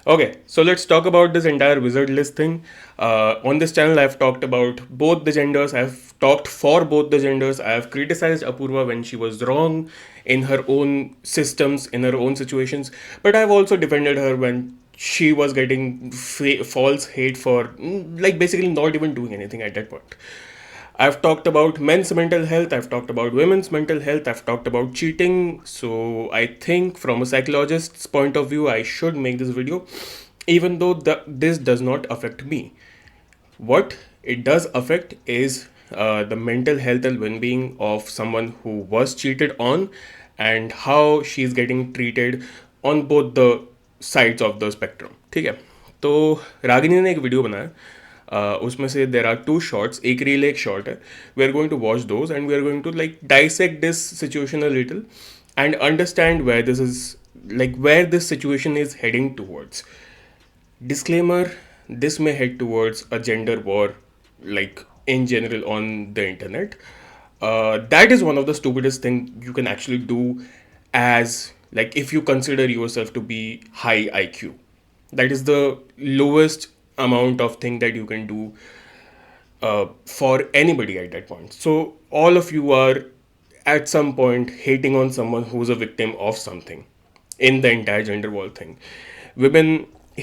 Okay, so let's talk about this entire Wizardliz thing. On this channel, I've talked about both the genders. I've talked for both the genders. I have criticized Apurva when she was wrong in her own systems, in her own situations. But I've also defended her when she was getting false hate for, like, basically not even doing anything at that point. I've talked about men's mental health, I've talked about women's mental health, I've talked about cheating. So I think from a psychologist's point of view, I should make this video, even though this does not affect me. What it does affect is the mental health and well-being of someone who was cheated on, and how she's getting treated on both the sides of the spectrum. ठीक है, तो रागिनी ने एक video बनाया, उसमें से there are two shorts, एक reel एक शॉर्ट है. We are going to watch those and we are going to like dissect this situation a little and understand where this is, like where this situation is heading towards. Disclaimer, this may head towards a gender war, like in general on the internet. That is one of the stupidest thing you can actually do, as like if you consider yourself to be high IQ. That is the lowest amount of thing that you can do for anybody at that point. So all of you are at some point hating on someone who's a victim of something in the entire gender war thing. Women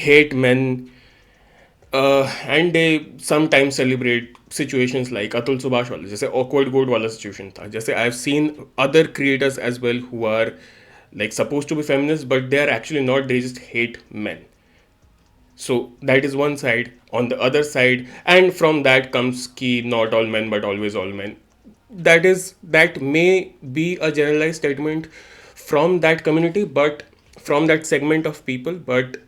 hate men, and they sometimes celebrate situations like Atul Subhash wala, जैसे awkward goat वाला situation था. जैसे I've seen other creators as well who are like supposed to be feminists, but they are actually not. They just hate men. So that is one side. On the other side, and from that comes ki not all men but always all men. That may be a generalized statement from that community, but from that segment of people, but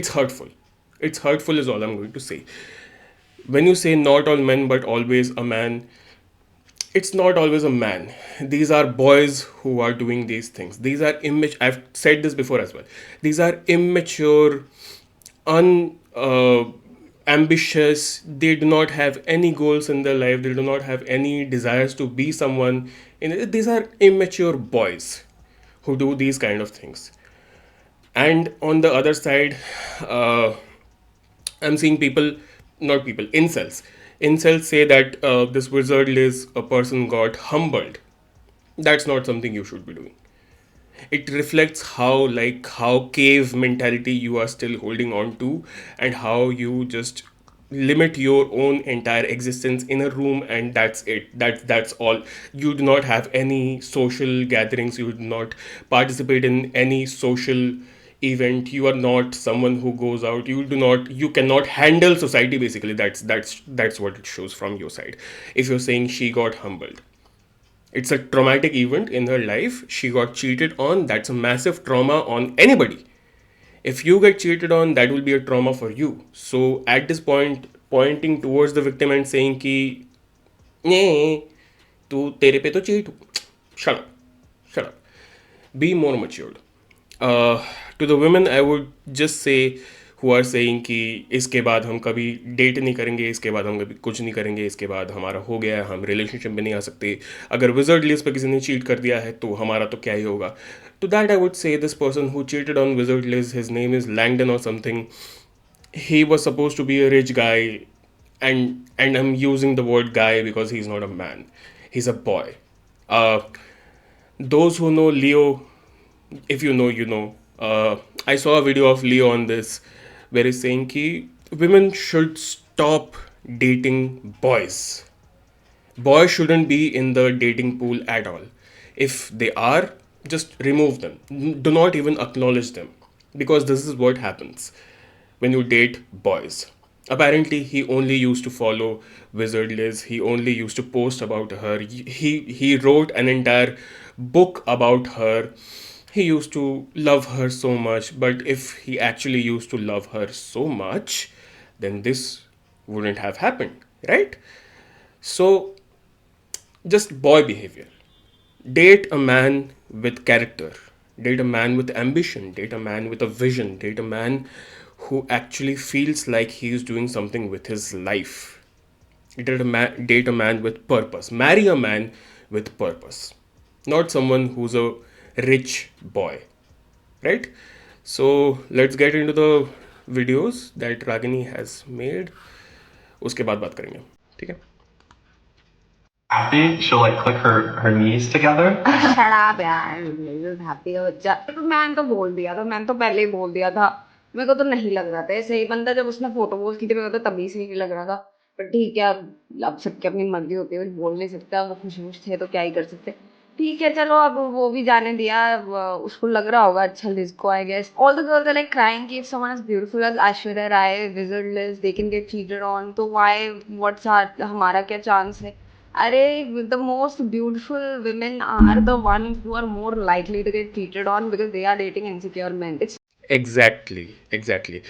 it's hurtful. It's hurtful is all I'm going to say. When you say not all men but always a man, it's not always a man. These are boys who are doing these things. These are I've said this before as well. These are immature, ambitious. They do not have any goals in their life. They do not have any desires to be someone. These are immature boys who do these kind of things. And on the other side, I'm seeing incels. Incels say that this Wizardliz, a person got humbled. That's not something you should be doing. It reflects how cave mentality you are still holding on to, and how you just limit your own entire existence in a room, and that's it. That's all. You do not have any social gatherings. You do not participate in any social event. You are not someone who goes out. You cannot handle society, basically. That's what it shows from your side. If you're saying she got humbled, it's a traumatic event in her life. She got cheated on. That's a massive trauma on anybody. If you get cheated on, that will be a trauma for you. So at this point, pointing towards the victim and saying ki, "Nee, tu tere pe to cheat." Shut up. Shut up. Be more matured. To the women, I would just say, who are saying कि इसके बाद हम कभी date नहीं करेंगे, इसके बाद हम कभी कुछ नहीं करेंगे, इसके बाद हमारा हो गया, हम रिलेशनशिप में नहीं आ सकते, अगर Wizardliz पे किसी ने चीट कर दिया है तो हमारा तो क्या ही होगा. To that I would say, this person who cheated on Wizardliz, his name is Langdon or something. He was supposed to be a rich guy, and I'm using the word guy because he's not a man. He's a boy. Those who know Leo, if you know, you know. I saw a video of Leo on this where he's saying ki women should stop dating boys. Boys shouldn't be in the dating pool at all. If they are, just remove them. Do not even acknowledge them. Because this is what happens when you date boys. Apparently, he only used to follow Wizardliz. He only used to post about her. He wrote an entire book about her. He used to love her so much. But if he actually used to love her so much, then this wouldn't have happened, right? So, just boy behavior. Date a man with character. Date a man with ambition. Date a man with a vision. Date a man who actually feels like he is doing something with his life. Date a man with purpose. Marry a man with purpose. Not someone who's a rich boy. Right? So let's get into the videos that Ragini has made. उसके बाद बात करेंगे, ठीक है? Happy, she'll like click her knees together. Shut up यार, just happy हो जा। तो मैंने तो बोल दिया था, मैंने तो पहले ही बोल दिया था। मेरे को तो नहीं लग रहा था ये सही बंदा। जब उसने फोटो पोस्ट की थी मेरे को तो तभी से नहीं लग रहा था। पर ठीक है, अब सबकी अपनी मर्जी होती है, कुछ बोल नहीं सकता। वो खुश खुश थे तो क्या ही कर सकते। ठीक है चलो, अब वो भी जाने दिया। अब उसको लग रहा होगा अच्छा लिज को, I guess all the girls are like crying कि if someone is beautiful as Aishwarya Rai, wizard Liz, they can get cheated on, तो व्हाई, व्हाट्स आर, हमारा क्या चांस है? अरे, the most beautiful women are the ones who are more likely to get cheated on because they are dating insecure men. It's exactly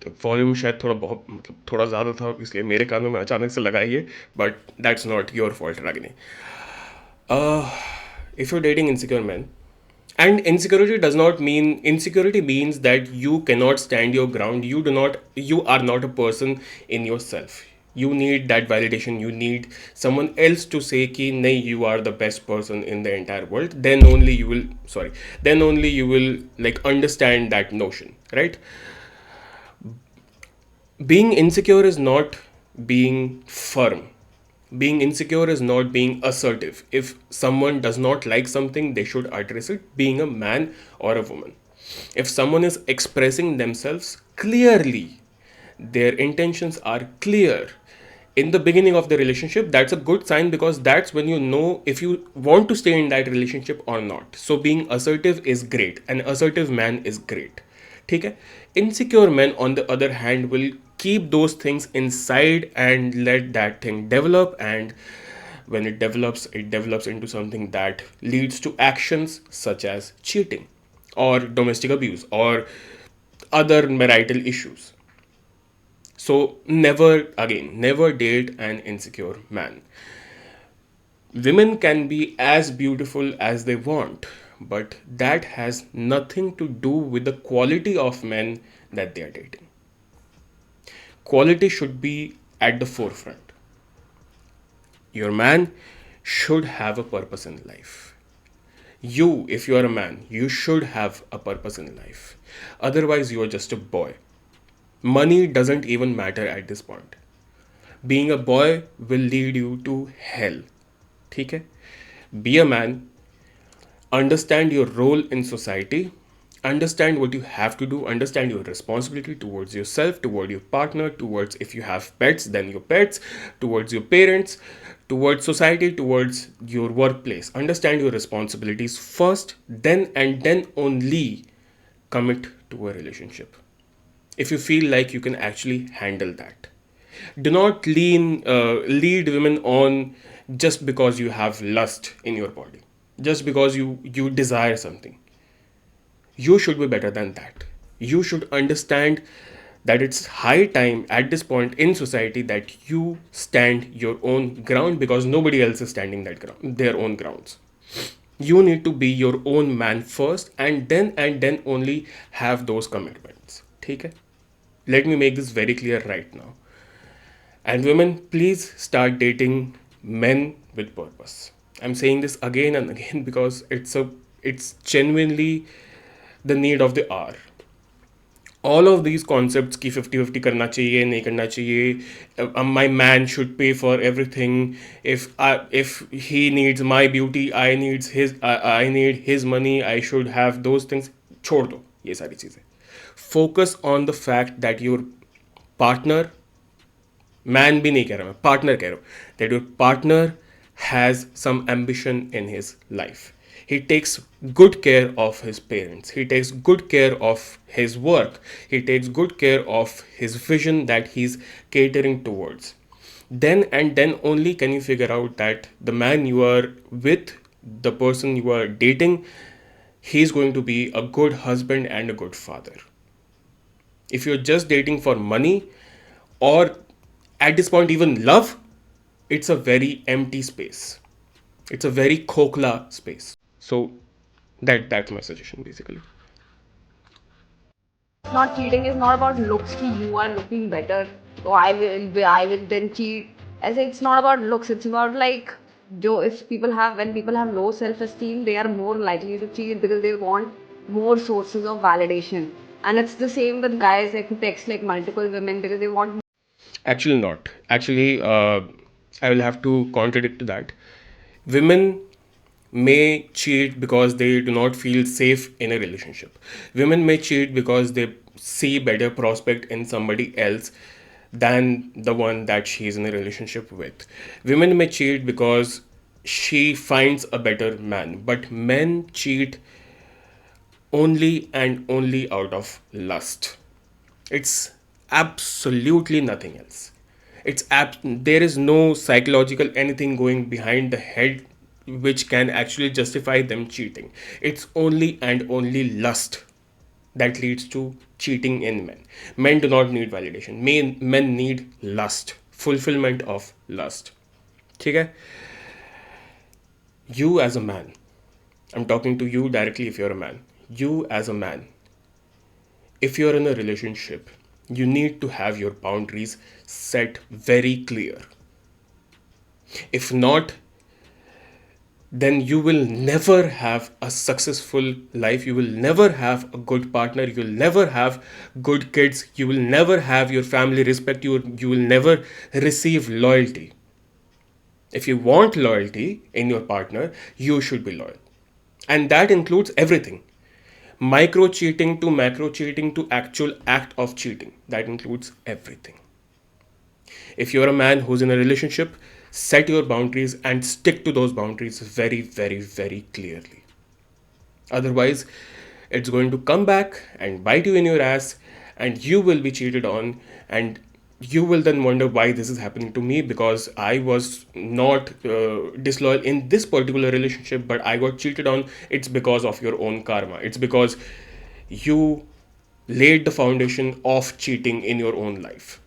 तो volume शायद थोड़ा बहुत मतलब थोड़ा ज़्यादा था, इसलिए मेरे कानों में अचानक से लगाई है, but that's not your fault Ragini. If you're dating insecure men, and insecurity means that you cannot stand your ground. You are not a person in yourself. You need that validation. You need someone else to say ki nahi, you are the best person in the entire world. Then only you will like understand that notion, right? Being insecure is not being firm. Being insecure is not being assertive. If someone does not like something, they should address it, being a man or a woman. If someone is expressing themselves clearly, their intentions are clear in the beginning of the relationship, that's a good sign, because that's when you know if you want to stay in that relationship or not. So being assertive is great. An assertive man is great. ठीक है. Insecure men on the other hand will keep those things inside and let that thing develop, and when it develops into something that leads to actions such as cheating or domestic abuse or other marital issues. So never date an insecure man. Women can be as beautiful as they want, but that has nothing to do with the quality of men that they are dating. Quality should be at the forefront. Your man should have a purpose in life. If you are a man, you should have a purpose in life. Otherwise, you are just a boy. Money doesn't even matter at this point. Being a boy will lead you to hell. ठीक है? Be a man, understand your role in society, understand what you have to do, understand your responsibility towards yourself, toward your partner, towards, if you have pets, then your pets, towards your parents, towards society, towards your workplace. Understand your responsibilities first, then and then only commit to a relationship. If you feel like you can actually handle that, do not lead women on just because you have lust in your body, just because you desire something. You should be better than that. You should understand that it's high time at this point in society that you stand your own ground, because nobody else is standing their own grounds. You need to be your own man first, and then only have those commitments. Okay? Let me make this very clear right now. And women, please start dating men with purpose. I'm saying this again and again because it's genuinely the need of the hour. All of these concepts ki 50-50 करना चाहिए, नहीं करना चाहिए, my man should pay for everything, if he needs my beauty, I need his money, I should have those things. छोड़ दो ये सारी चीज़ें. Focus on the fact that your partner, man भी नहीं कह रहा मैं, partner कह रहा हूँ, that your partner has some ambition in his life. He takes good care of his parents. He takes good care of his work. He takes good care of his vision that he's catering towards. Then and then only can you figure out that the man you are with, the person you are dating, he's going to be a good husband and a good father. If you're just dating for money, or at this point even love, it's a very empty space. It's a very khokla space. So that's my suggestion basically. not cheating is not about looks कि you are looking better, so I will then cheat. As it's not about looks, it's about like when people have low self-esteem, they are more likely to cheat because they want more sources of validation. And it's the same with guys like who text like multiple women because they want. Actually, not. Actually, I will have to contradict that. Women may cheat because they do not feel safe in a relationship. Women may cheat because they see better prospect in somebody else than the one that she is in a relationship with. Women may cheat because she finds a better man, but men cheat only and only out of lust. It's absolutely nothing else. There is no psychological anything going behind the head which can actually justify them cheating. It's only and only lust that leads to cheating in men. Men do not need validation. Men need lust, fulfillment of lust. ठीक है? You as a man, I'm talking to you directly if you're a man. You as a man, if you're in a relationship, you need to have your boundaries set very clear. If not, then you will never have a successful life. You will never have a good partner. You will never have good kids. You will never have your family respect you. You will never receive loyalty. If you want loyalty in your partner, you should be loyal. And that includes everything. Micro cheating to macro cheating to actual act of cheating. That includes everything. If you're a man who's in a relationship, set your boundaries and stick to those boundaries very, very, very clearly. Otherwise, it's going to come back and bite you in your ass, and you will be cheated on, and you will then wonder why this is happening to me, because I was not disloyal in this particular relationship, but I got cheated on. It's because of your own karma. It's because you laid the foundation of cheating in your own life.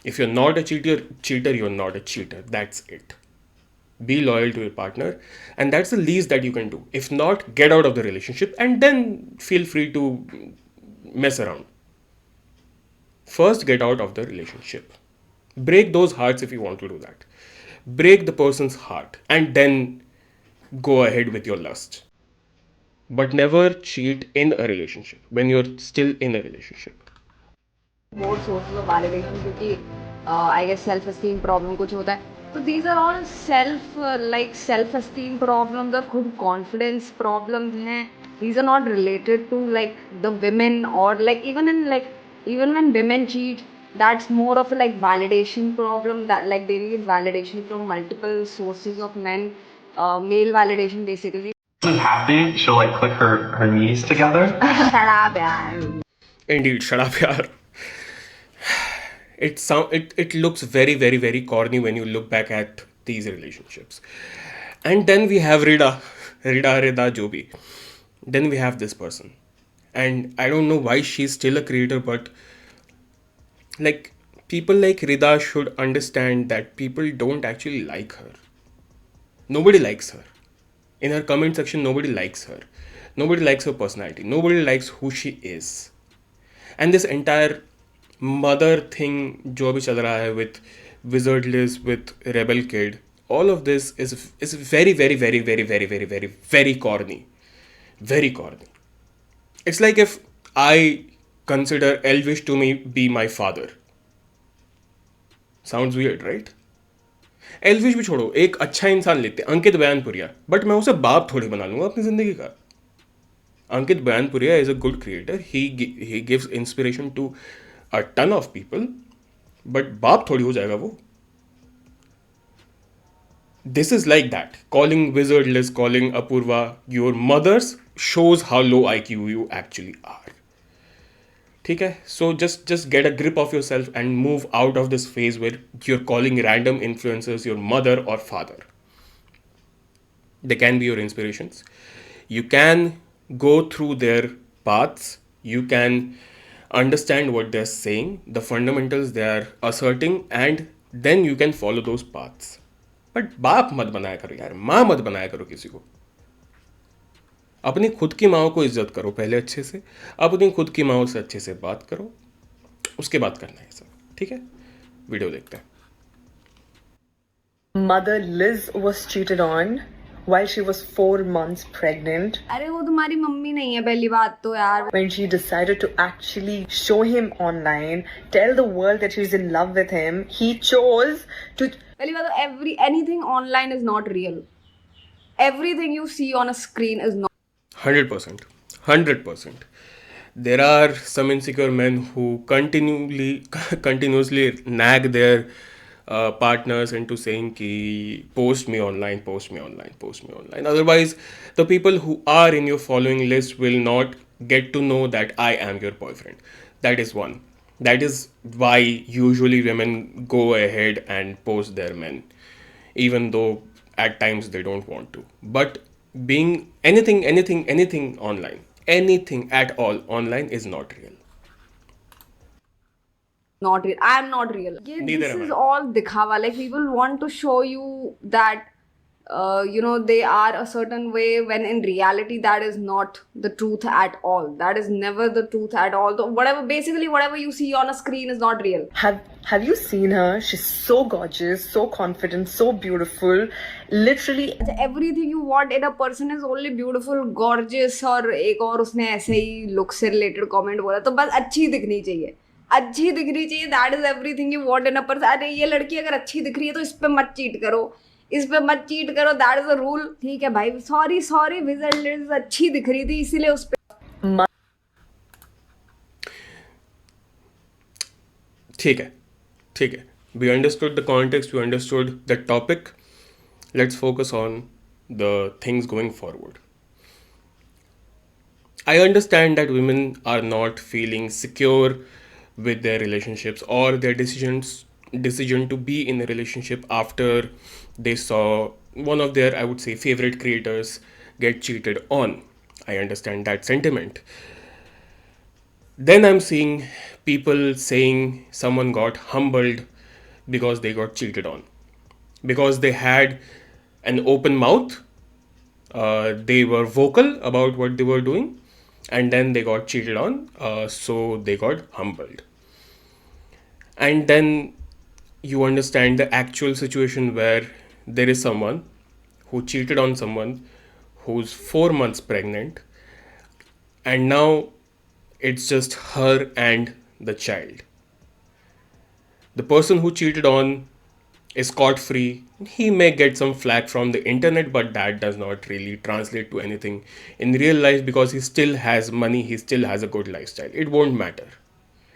If you're not a cheater, you're not a cheater. That's it. Be loyal to your partner, and that's the least that you can do. If not, get out of the relationship and then feel free to mess around. First, get out of the relationship. Break those hearts if you want to do that. Break the person's heart and then go ahead with your lust. But never cheat in a relationship when you're still in a relationship. More sources of validation क्योंकि I guess self esteem problem कुछ होता है. So these are all self esteem problems or खुद confidence problems हैं. These are not related to like the women or like even when women cheat, that's more of a like validation problem that like they need validation from multiple sources of men. Male validation basically. When happy, she'll like click her knees together. Shut up, yaar. Indeed, shut up, yaar. It looks very, very, very corny when you look back at these relationships. And then we have Rida Jobi. Then we have this person. And I don't know why she's still a creator, but like people like Rida should understand that people don't actually like her. Nobody likes her. In her comment section, nobody likes her. Nobody likes her personality. Nobody likes who she is. And this entire mother thing जो अभी चल रहा है with Wizardliz, with Rebel Kid, all of this is very, very, very, very, very, very, very, very corny. Very corny. It's like if I consider Elvish to me be my father. Sounds weird, right? Elvish भी छोड़ो, एक अच्छा इंसान लेते अंकित बयानपुरिया, but मैं उसे बाप थोड़ी बना लूंगा अपनी जिंदगी का. Ankit Baiyanpuria is a good creator. He gives inspiration to a ton of people, but बाप थोड़ी हो जाएगा वो. This is like that. Calling Wizardliz, calling Apurva your mothers shows how low IQ you actually are. ठीक है? So just get a grip of yourself and move out of this phase where you're calling random influencers your mother or father. They can be your inspirations. You can go through their paths. You can understand what they're saying, the fundamentals they are asserting, and then you can follow those paths. But बाप मत बनाया करो यार, माँ मत बनाया करो किसी को. अपनी खुद की माँ को इज्जत करो पहले अच्छे से. अपनी खुद की माँ से अच्छे से बात करो, उसके बाद करना है सब. ठीक है, वीडियो देखते हैं. Mother Liz was cheated on while she was 4 months pregnant, अरे वो तुम्हारी मम्मी नहीं है पहली बात तो यार. when she decided to actually show him online, tell the world that she's in love with him, he chose to. पहली बात तो anything online is not real. Everything you see on a screen is not. 100%. 100%. There are some insecure men who continuously nag their partners into saying ki post me online, post me online, post me online. Otherwise, the people who are in your following list will not get to know that I am your boyfriend. That is one. That is why usually women go ahead and post their men, even though at times they don't want to. But being anything online, anything at all online is not real. Not real. I am not real. Neither This am is I. all dikhawa. Like people want to show you that they are a certain way when in reality that is not the truth at all. That is never the truth at all. So whatever you see on a screen is not real. Have you seen her? She's so gorgeous, so confident, so beautiful. Literally Everything you want in a person is only beautiful, gorgeous. और एक और उसने ऐसे ही look से related comment बोला तो बस अच्छी दिखनी चाहिए. That is everything you want in a person. अरे ये लड़की अगर अच्छी दिख रही है तो इस पे मत चीट करो. That is the rule. ठीक है भाई. Sorry Wizardliz अच्छी दिख रही थी इसीलिए उस पे. ठीक है. We understood the context, we understood the topic. Let's focus on the things going forward. I understand that women are not feeling secure with their relationships or their decision to be in a relationship after they saw one of their, I would say, favorite creators get cheated on. I understand that sentiment. Then I'm seeing people saying someone got humbled because they got cheated on. Because they had an open mouth, they were vocal about what they were doing, and then they got cheated on, so they got humbled. And then you understand the actual situation where there is someone who cheated on someone who's 4 months pregnant, and now it's just her and the child. The person who cheated on is scot free. He may get some flack from the internet, but that does not really translate to anything in real life because he still has money, he still has a good lifestyle. It won't matter.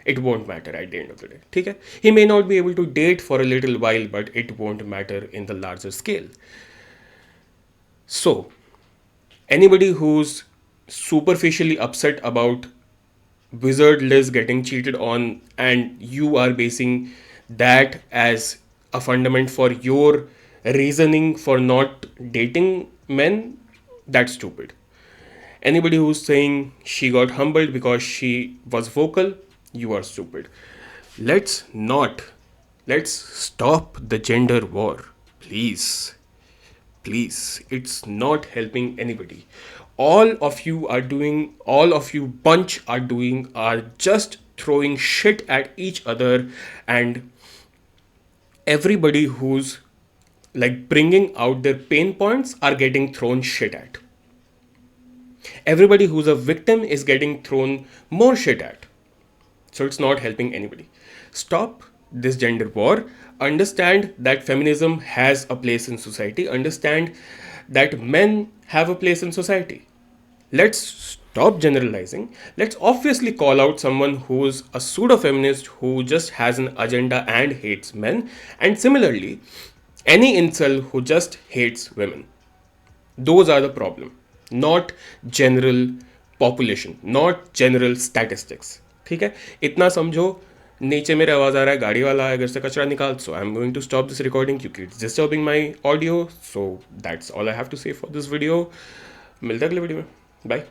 It won't matter at the end of the day. ठीक है? He may not be able to date for a little while, but it won't matter in the larger scale. So, anybody who's superficially upset about Wizardliz getting cheated on and you are basing that as a fundament for your reasoning for not dating men, that's stupid. Anybody who's saying she got humbled because she was vocal, you are stupid. Let's stop the gender war. Please, it's not helping anybody. All of you bunch are just throwing shit at each other, and everybody who's like bringing out their pain points are getting thrown shit at. Everybody who's a victim is getting thrown more shit at. So it's not helping anybody. Stop this gender war. Understand that feminism has a place in society. Understand that men have a place in society. Let's stop generalizing. Let's obviously call out someone who's a pseudo-feminist who just has an agenda and hates men. And similarly, any incel who just hates women. Those are the problem. Not general population. Not general statistics. ठीक है, इतना समझो. नीचे मेरे आवाज़ आ रहा है, गाड़ी वाला है, घर से कचरा निकाल. So I am going to stop this recording क्योंकि it's disturbing my audio. So that's all I have to say for this video. मिलते हैं अगले वीडियो में. बाय.